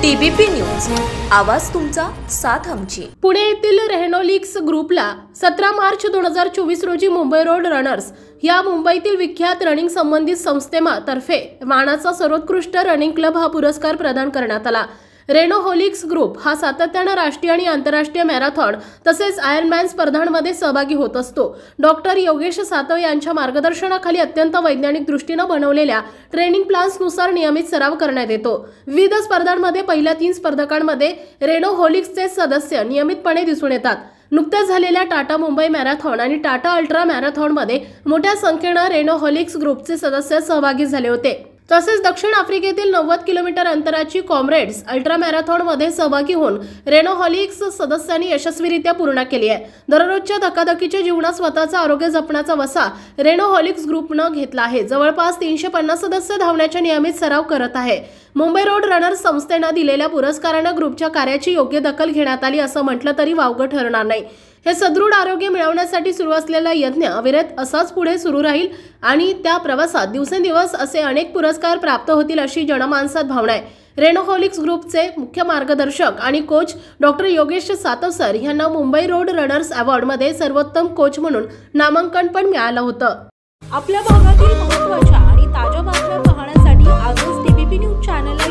TBP news, आवाज तुमचा, साथ आमची। पुणे येथील रेनॉलिक्स ग्रुपला 17 मार्च 2024 रोजी मुंबई रोड रनर्स या मुंबईतील विख्यात रनिंग संबंधित संस्थेतर्फे मानाचा सर्वोत्कृष्ट रनिंग क्लब हा पुरस्कार प्रदान करण्यात आला। रेनॉलिक्स ग्रुप हा सातत्याने राष्ट्रीय आणि आंतरराष्ट्रीय मॅरेथॉन तसेच आयर्नमॅन स्पर्धांमध्ये सहभागी होत असतो। डॉक्टर योगेश सातव यांच्या मार्गदर्शनाखाली अत्यंत वैज्ञानिक दृष्टीने बनवलेल्या ट्रेनिंग प्लॅन्सनुसार नियमित सराव करण्यात येतो। विविध स्पर्धांमध्ये पहिल्या 3 स्पर्धकांमध्ये रेनॉलिक्सचे सदस्य नियमितपणे दिसून येतात। नुकत्याच झालेल्या टाटा मुंबई मॅरेथॉन आणि टाटा अल्ट्रा मॅरेथॉनमध्ये मोठ्या संख्येने रेनॉलिक्स ग्रुपचे सदस्य सहभागी झाले होते। तसेच दक्षिण आफ्रिकेतील 90 किलोमीटर अंतराची कॉम्रेड्स अल्ट्रा मॅरेथॉनमध्ये सहभागी होऊन रेनॉलिक्स सदस्यांनी यशस्वीरित्या पूर्ण केली आहे। दररोजच्या धकाधकीच्या जीवनात स्वतःचं आरोग्य जपण्याचा वसा रेनॉलिक्स ग्रुपने घेतला आहे। जवळपास 350 सदस्य धावण्याचा नियमित सराव करत आहे। मुंबई रोड रनर्स संस्थेने दिलेल्या पुरस्काराने ग्रुपच्या कार्याची योग्य दखल घेण्यात आली असं म्हटलं तरी वावगं ठरणार नाही। हे सदृढ आरोग्य मिळवण्यासाठी सुरू असलेला यज्ञ अविरत असाच पुढे सुरू राहील आणि त्या प्रवासात दिवसेंदिवस असे अनेक पुरस्कार प्राप्त होतील अशी जनमानसात भावना आहे। रेनॉलिक्स ग्रुपचे मुख्य मार्गदर्शक आणि coach doctor Yogesh Satav sir यांना मुंबई रोड रनर्स अवॉर्डमध्ये सर्वोत्तम कोच म्हणून नामांकन पण मिळालं होतं। आपल्या भागातील महत्त्वाच्या आणि ताज्या बातम्या पाहण्यासाठी आजच टीबीपी न्यूज चॅनलला